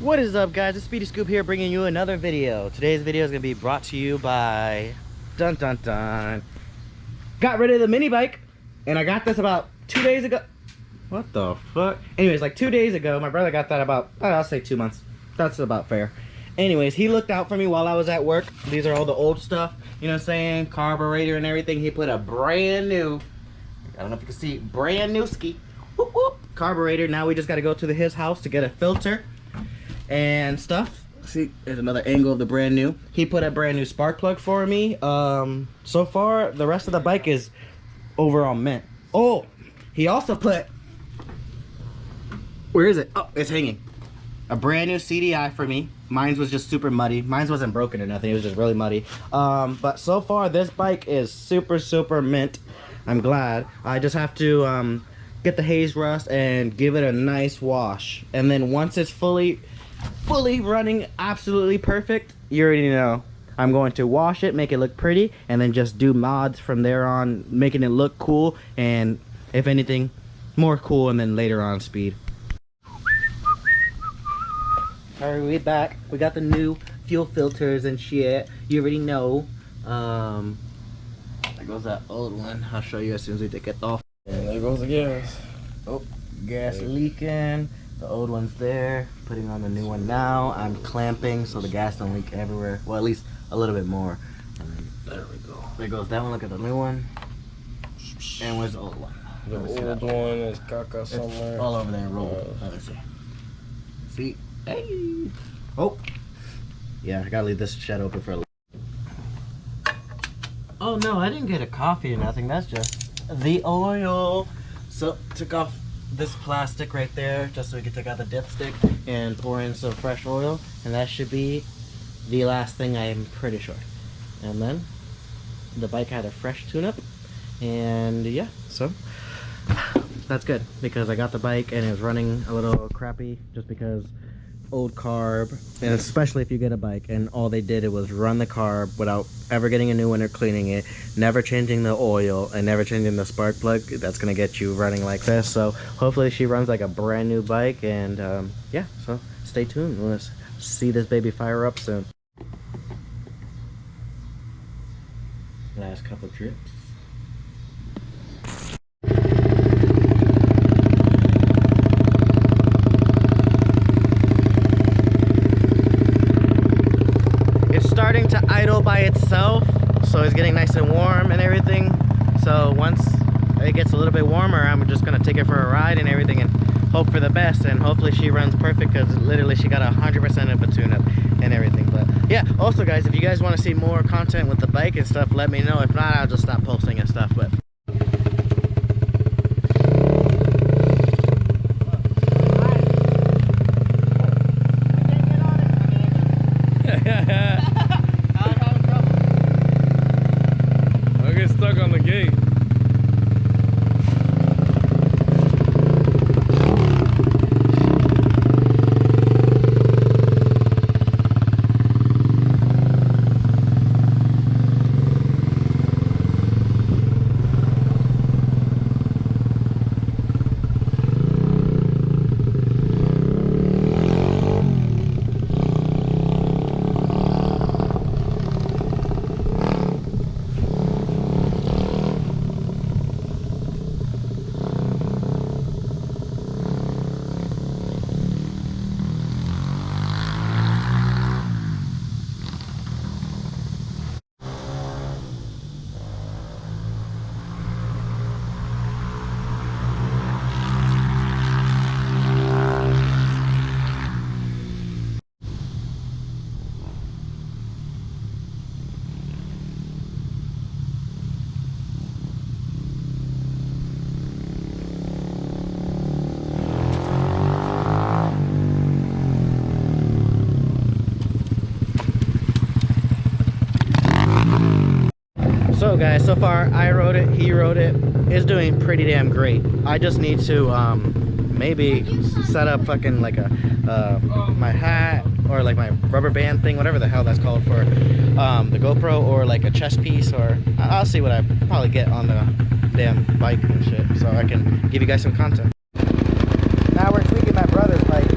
What is up, guys? It's Speedy Scoop here, bringing you another video. Today's video is going to be brought to you by dun dun dun. Got rid of the mini bike, and I got this about 2 days ago. What the fuck? Anyways, like 2 days ago, my brother got that about, I'll say 2 months. That's about fair. Anyways, he looked out for me while I was at work. These are all the old stuff, you know what I'm saying? Carburetor and everything. He put a brand new, I don't know if you can see, brand new ski whoop, whoop, carburetor. Now we just got to go to his house to get a filter and stuff. See, there's another angle of the brand new. He put a brand new spark plug for me. So far the rest of the bike is overall mint. Oh, he also put, where is it? Oh, it's hanging. A brand new CDI for me. Mine was just super muddy. Mine wasn't broken or nothing, it was just really muddy. But so far this bike is super mint. I'm glad. I just have to get the haze rust and give it a nice wash, and then once it's fully running absolutely perfect, you already know I'm going to wash it, make it look pretty, and then just do mods from there on, making it look cool, and if anything more cool, and then later on speed. Alright, we back. We got the new fuel filters and shit, you already know. There goes that old one. I'll show you as soon as we take it off. And there goes the gas. Oh, gas leaking. The old one's there. Putting on the new one now. I'm clamping so the gas don't leak everywhere. Well, at least a little bit more. And then There we go. there goes that one. Look at the new one. And where's the old one? The old one is caca somewhere. All over there rolled. Let me see. See? Hey. Oh. Yeah, I gotta leave this shed open for a little. Oh no, I didn't get a coffee or nothing. That's just the oil. So took off this plastic right there just so we could take out the dipstick and pour in some fresh oil, and that should be the last thing, I'm pretty sure. And then the bike had a fresh tune-up, and yeah, so that's good because I got the bike and it was running a little crappy just because old carb, and especially if you get a bike and all they did it was run the carb without ever getting a new one or cleaning it, never changing the oil and never changing the spark plug, that's gonna get you running like this. So hopefully she runs like a brand new bike, and yeah, so stay tuned. Let's see this baby fire up soon. Last couple trips. Starting to idle by itself, so it's getting nice and warm and everything. So once it gets a little bit warmer, I'm just gonna take it for a ride and everything and hope for the best, and hopefully she runs perfect because literally she got 100% of a tune-up and everything. But yeah, also guys, if you guys want to see more content with the bike and stuff, let me know. If not, I'll just stop posting and stuff. But Stuck on the gate. so guys, so far I rode it, he rode it. It's doing pretty damn great. I just need to maybe set up fucking like a my hat or like my rubber band thing, whatever the hell that's called, for the GoPro, or like a chest piece, or I'll see what I probably get on the damn bike and shit, so I can give you guys some content. Now we're tweaking my brother's bike.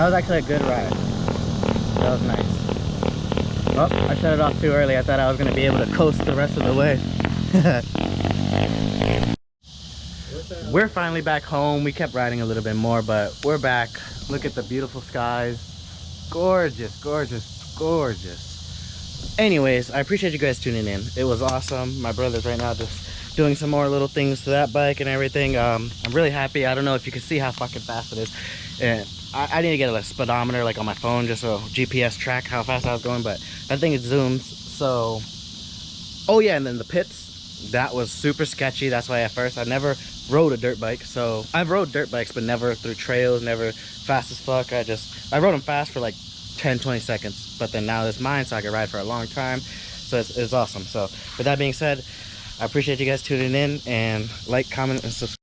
was actually a good ride. That was nice. Oh, I shut it off too early. I thought I was gonna be able to coast the rest of the way. We're finally back home. We kept riding a little bit more, but we're back. Look at the beautiful skies. Gorgeous, gorgeous, gorgeous. Anyways, I appreciate you guys tuning in. It was awesome. My brother's right now just doing some more little things to that bike and everything. I'm really happy. I don't know if you can see how fucking fast it is. And I need to get a speedometer like on my phone just so GPS track how fast I was going, but I think it zooms. So, oh yeah, and then the pits, that was super sketchy. That's why at first I never rode a dirt bike. So I've rode dirt bikes, but never through trails, never fast as fuck. I rode them fast for like 10-20 seconds, but then now it's mine, so I can ride for a long time. So it's awesome. So with that being said, I appreciate you guys tuning in, and like, comment, and subscribe.